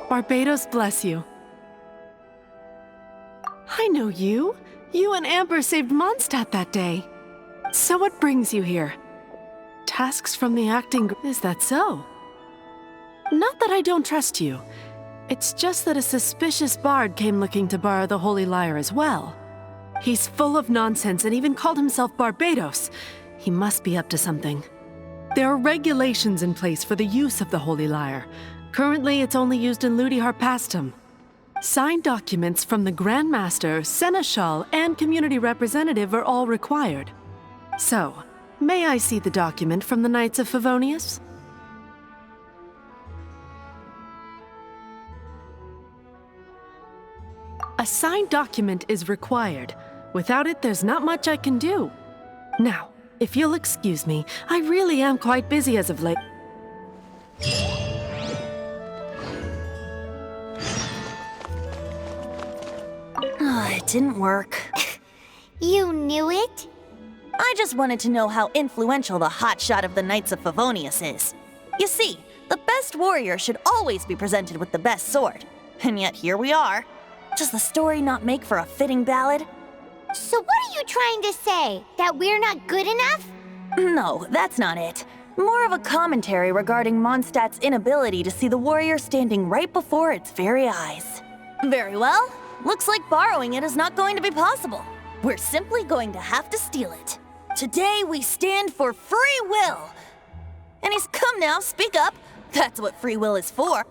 Barbados bless you. I know you. You and Amber saved Mondstadt that day. So what brings you here? Tasks from the acting group. Is that so? Not that I don't trust you. It's just that a suspicious bard came looking to borrow the Holy Lyre as well. He's full of nonsense and even called himself Barbados. He must be up to something. There are regulations in place for the use of the Holy Lyre. Currently, it's only used in Ludi Harpastum. Signed documents from the Grand Master, Seneschal, and Community Representative are all required. So, may I see the document from the Knights of Favonius? A signed document is required. Without it, there's not much I can do. Now, if you'll excuse me, I really am quite busy as of late. It didn't work. You knew it? I just wanted to know how influential the hotshot of the Knights of Favonius is. You see, the best warrior should always be presented with the best sword. And yet here we are. Does the story not make for a fitting ballad? So what are you trying to say? That we're not good enough? No, that's not it. More of a commentary regarding Mondstadt's inability to see the warrior standing right before its very eyes. Very well. Looks like borrowing it is not going to be possible. We're simply going to have to steal it. Today we stand for free will. And he's come now, speak up. That's what free will is for.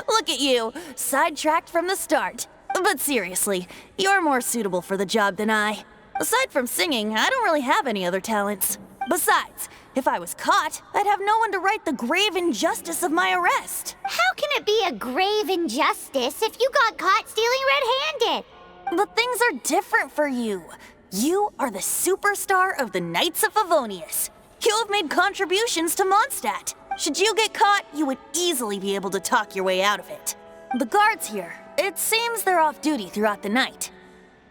Look at you, sidetracked from the start. But seriously, you're more suitable for the job than I. Aside from singing, I don't really have any other talents. Besides, if I was caught, I'd have no one to right the grave injustice of my arrest. How can it be a grave injustice if you got caught stealing red-handed? But things are different for you. You are the superstar of the Knights of Favonius. You have made contributions to Mondstadt. Should you get caught, you would easily be able to talk your way out of it. The guards here, it seems they're off duty throughout the night.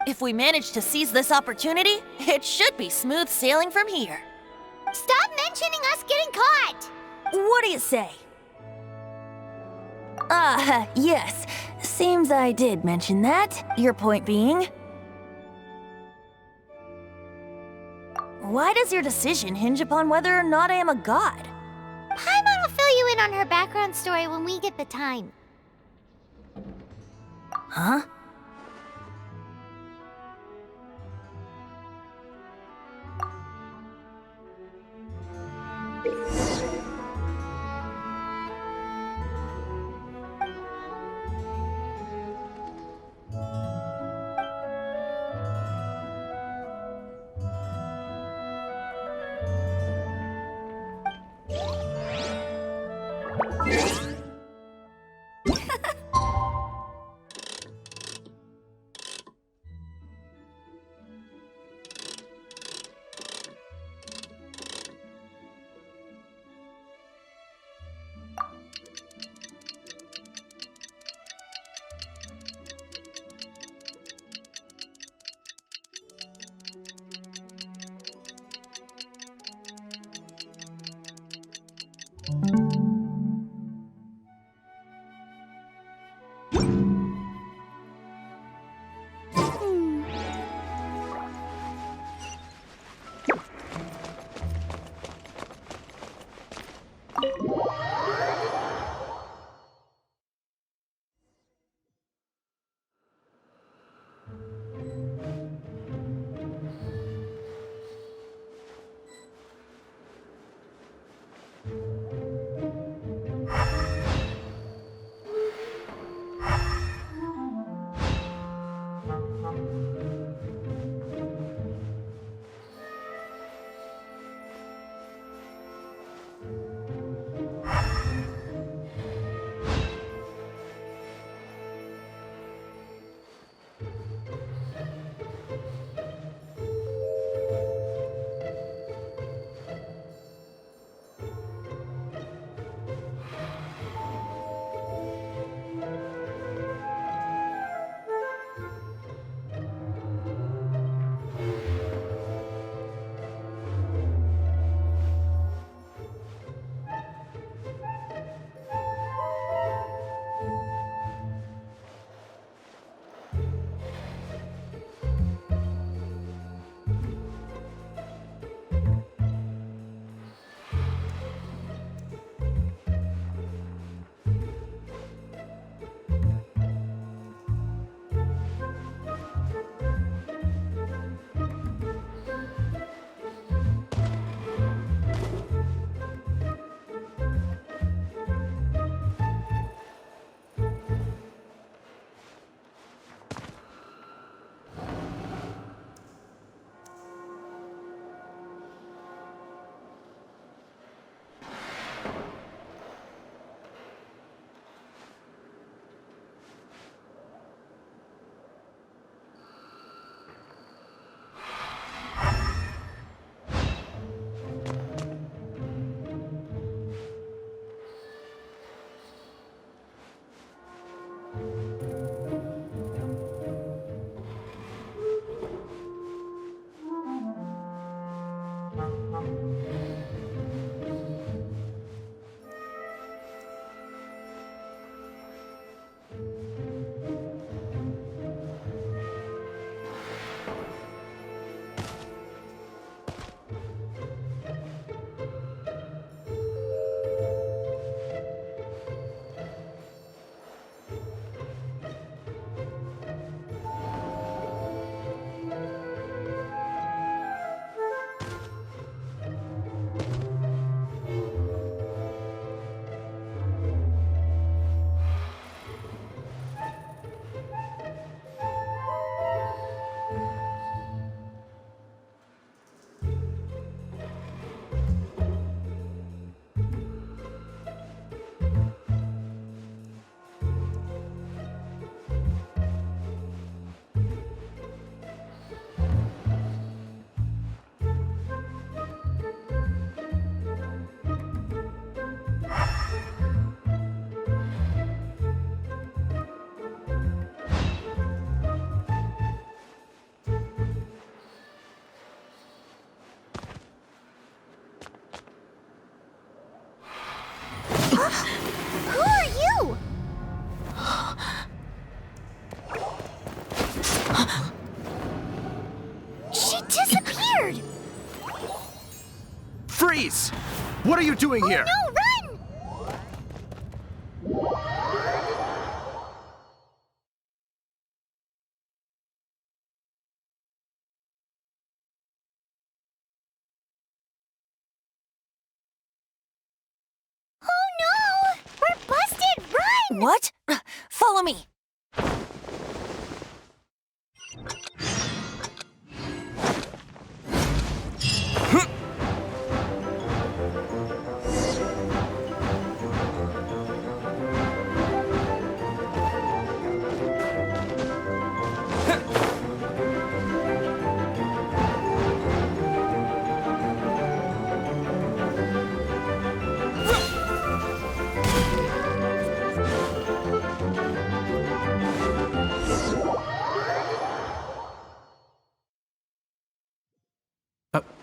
If we manage to seize this opportunity, it should be smooth sailing from here. Stop mentioning us getting caught! What do you say? Yes. Seems I did mention that. Your point being? Why does your decision hinge upon whether or not I am a god? Paimon will fill you in on her background story when we get the time. Huh? Who are you? She disappeared! Freeze! What are you doing here? No, run! Oh no! We're busted! Run! What? Follow me.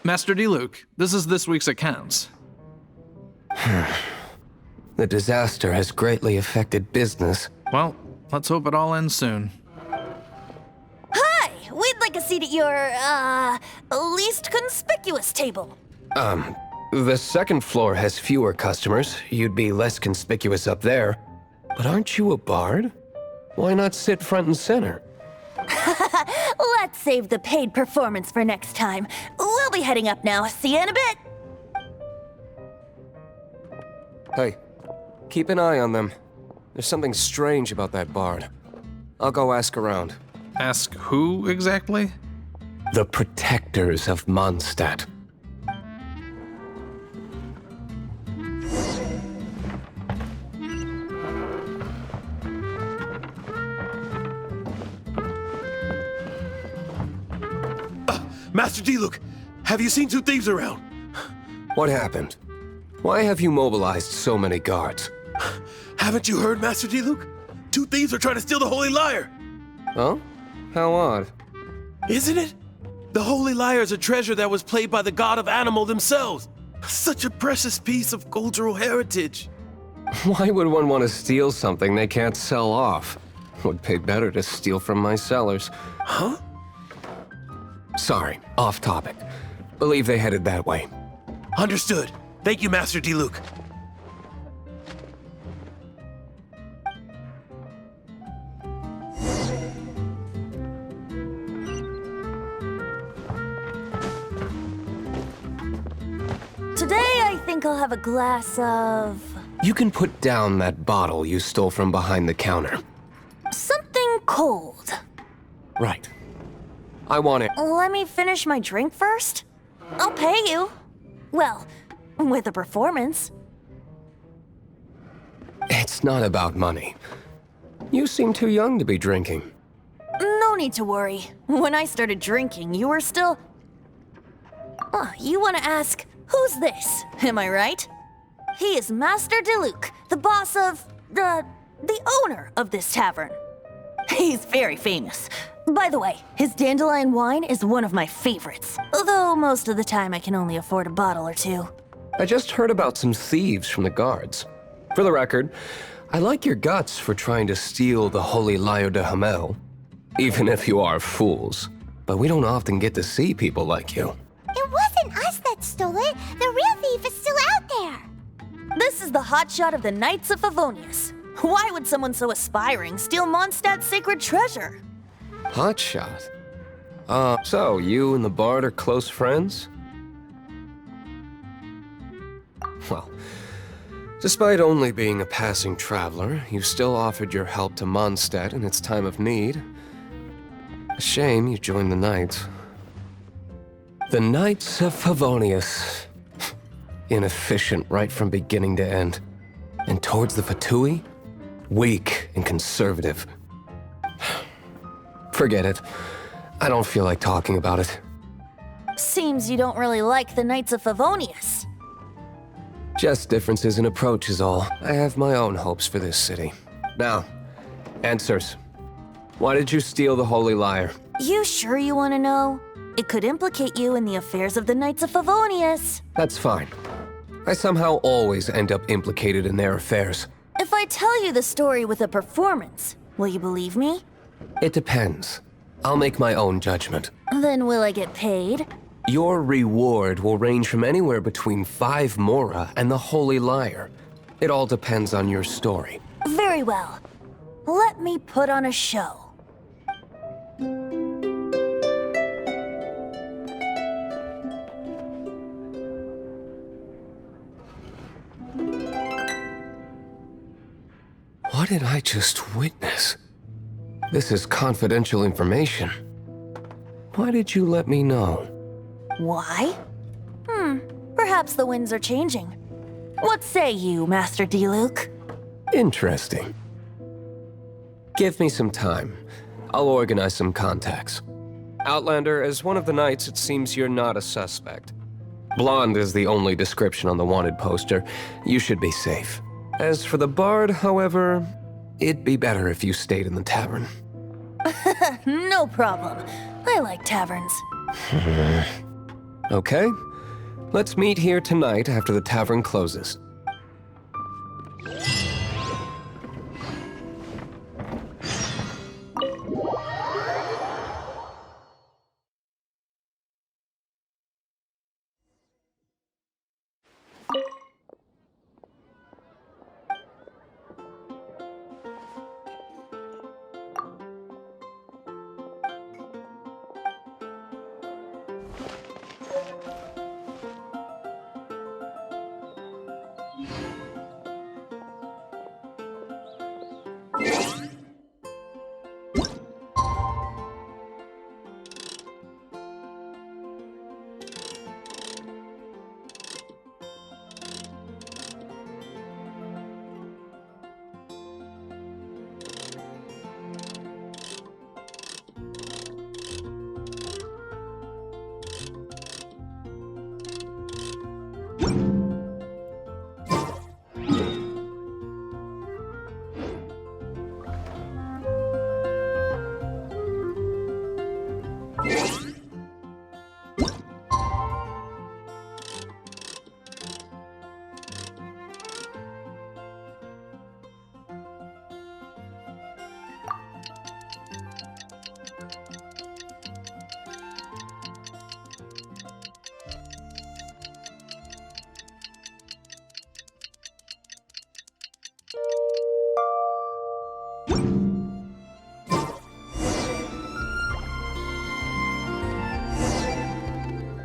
Master Diluc, this is this week's accounts. The disaster has greatly affected business. Well, let's hope it all ends soon. Hi! We'd like a seat at your, least conspicuous table. The second floor has fewer customers. You'd be less conspicuous up there. But aren't you a bard? Why not sit front and center? Let's save the paid performance for next time. We'll be heading up now. See you in a bit. Hey, keep an eye on them. There's something strange about that bard. I'll go ask around. Ask who exactly? The protectors of Mondstadt. Master Diluc, have you seen two thieves around? What happened? Why have you mobilized so many guards? Haven't you heard, Master Diluc? Two thieves are trying to steal the Holy Lyre. Oh? How odd. Isn't it? The Holy Lyre is a treasure that was played by the god of animal themselves. Such a precious piece of cultural heritage. Why would one want to steal something they can't sell off? Would pay better to steal from my sellers. Huh? Sorry, off topic. Believe they headed that way. Understood. Thank you, Master Diluc. Today, I think I'll have a glass of... You can put down that bottle you stole from behind the counter. something cold. Right. I want it. Let me finish my drink first. I'll pay you. Well, with a performance. It's not about money. You seem too young to be drinking. No need to worry. When I started drinking, you were still... Oh, you want to ask, who's this? Am I right? He is Master Diluc, the boss of... the owner of this tavern. He's very famous. By the way, his dandelion wine is one of my favorites. Although most of the time I can only afford a bottle or two. I just heard about some thieves from the guards. For the record, I like your guts for trying to steal the Holy Lyre de Hamel. Even if you are fools. But we don't often get to see people like you. It wasn't us that stole it. The real thief is still out there. This is the hotshot of the Knights of Favonius. Why would someone so aspiring steal Mondstadt's sacred treasure? Hotshot? So you and the bard are close friends? Well, despite only being a passing traveler, you still offered your help to Mondstadt in its time of need. A shame you joined the Knights. The Knights of Favonius. Inefficient right from beginning to end. And towards the Fatui, weak and conservative. Forget it. I don't feel like talking about it. Seems you don't really like the Knights of Favonius. Just differences in approach is all. I have my own hopes for this city. Now, answers. Why did you steal the Holy Lyre? You sure you want to know? It could implicate you in the affairs of the Knights of Favonius. That's fine. I somehow always end up implicated in their affairs. If I tell you the story with a performance, will you believe me? It depends. I'll make my own judgment. Then will I get paid? Your reward will range from anywhere between 5 mora and the Holy Liar. It all depends on your story. Very well. Let me put on a show. What did I just witness? This is confidential information. Why did you let me know? Why? Perhaps the winds are changing. What say you, Master Diluc? Interesting. Give me some time. I'll organize some contacts. Outlander, as one of the knights, it seems you're not a suspect. Blonde is the only description on the wanted poster. You should be safe. As for the bard, however, it'd be better if you stayed in the tavern. No problem. I like taverns. Okay. Let's meet here tonight after the tavern closes.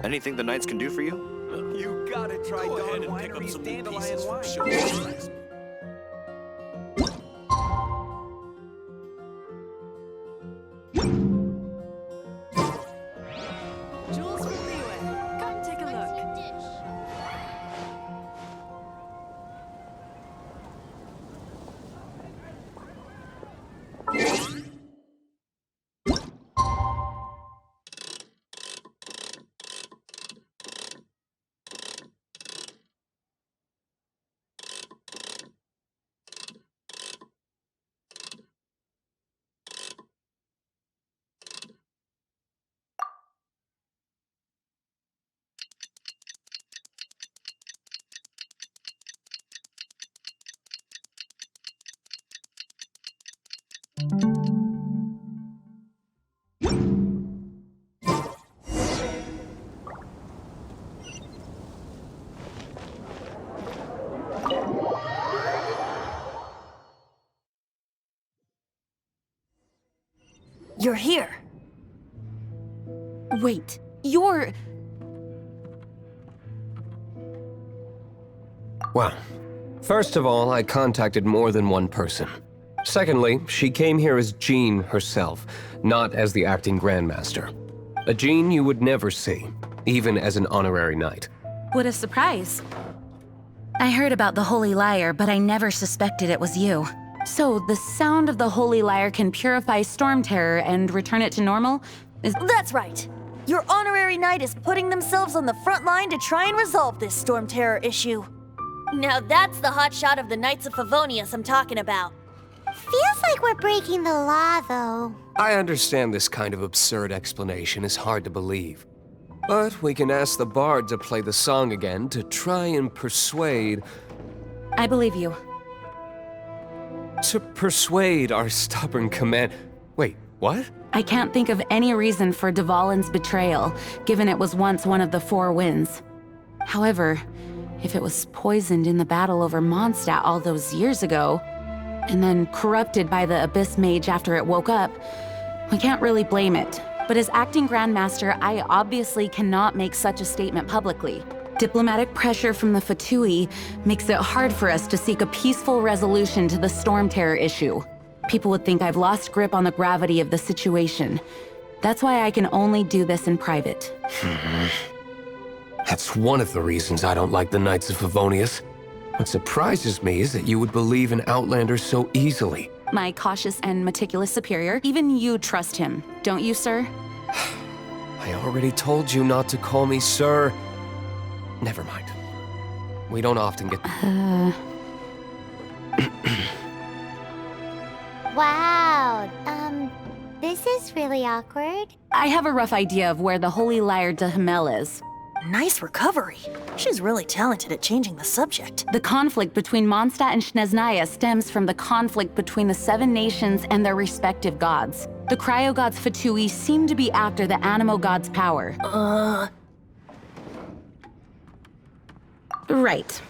Anything the knights can do for you? You gotta try Go ahead Dawn and pick up Winery's some new dandelion pieces from wine. Showcase. Jules from Liyue. Come take a look. You're here. Wait, you're... Well, first of all, I contacted more than one person. Secondly, she came here as Jean herself, not as the acting Grandmaster. A Jean you would never see, even as an honorary knight. What a surprise. I heard about the Holy Liar, but I never suspected it was you. So, the sound of the Holy Liar can purify Storm Terror and return it to normal? That's right. Your honorary knight is putting themselves on the front line to try and resolve this Storm Terror issue. Now that's the hotshot of the Knights of Favonius I'm talking about. Feels like we're breaking the law, though. I understand this kind of absurd explanation is hard to believe. But we can ask the bard to play the song again to try and persuade... I believe you. To persuade our stubborn command... Wait, what? I can't think of any reason for Dvalin's betrayal, given it was once one of the Four Winds. However, if it was poisoned in the battle over Mondstadt all those years ago, and then corrupted by the Abyss Mage after it woke up, we can't really blame it. But as acting Grandmaster, I obviously cannot make such a statement publicly. Diplomatic pressure from the Fatui makes it hard for us to seek a peaceful resolution to the Storm Terror issue. People would think I've lost grip on the gravity of the situation. That's why I can only do this in private. That's one of the reasons I don't like the Knights of Favonius. What surprises me is that you would believe in Outlanders so easily. My cautious and meticulous superior, even you trust him, don't you, sir? I already told you not to call me sir. Never mind. We don't often get... Wow, this is really awkward. I have a rough idea of where the Holy Lyre de Himmel is. Nice recovery. She's really talented at changing the subject. The conflict between Mondstadt and Snezhnaya stems from the conflict between the Seven Nations and their respective gods. The cryo-gods Fatui seem to be after the Animo god's power. Right.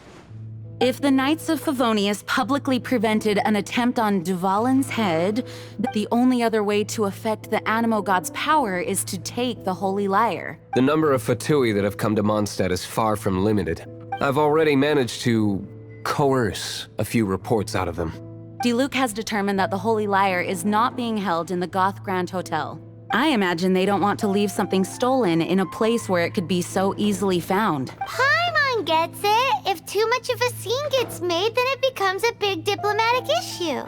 If the Knights of Favonius publicly prevented an attempt on Dvalin's head, the only other way to affect the Animo god's power is to take the Holy Lyre. The number of Fatui that have come to Mondstadt is far from limited. I've already managed to coerce a few reports out of them. Diluc has determined that the Holy Lyre is not being held in the Goth Grand Hotel. I imagine they don't want to leave something stolen in a place where it could be so easily found. Paimon gets it. If too much of a scene gets made, then it becomes a big diplomatic issue.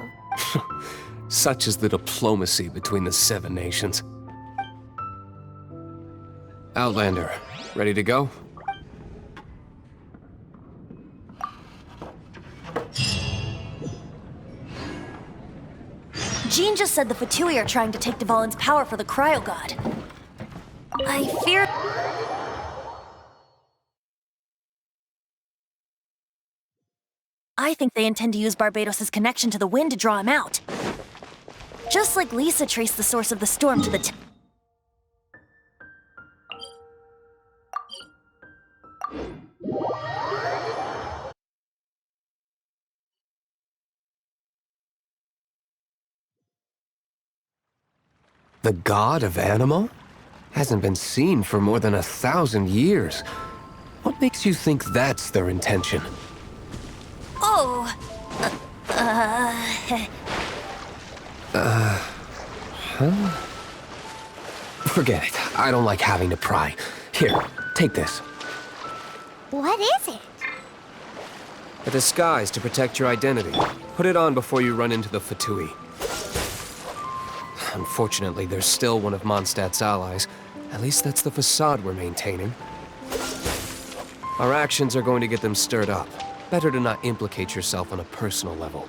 Such is the diplomacy between the Seven Nations. Outlander, ready to go? Jean just said the Fatui are trying to take Dvalin's power for the Cryo God. I fear... I think they intend to use Barbados' connection to the wind to draw him out. Just like Lisa traced the source of the storm to the The god of Animo? Hasn't been seen for more than 1,000 years. What makes you think that's their intention? Oh! Forget it. I don't like having to pry. Here, take this. What is it? A disguise to protect your identity. Put it on before you run into the Fatui. Unfortunately, there's still one of Mondstadt's allies. At least that's the facade we're maintaining. Our actions are going to get them stirred up. Better to not implicate yourself on a personal level.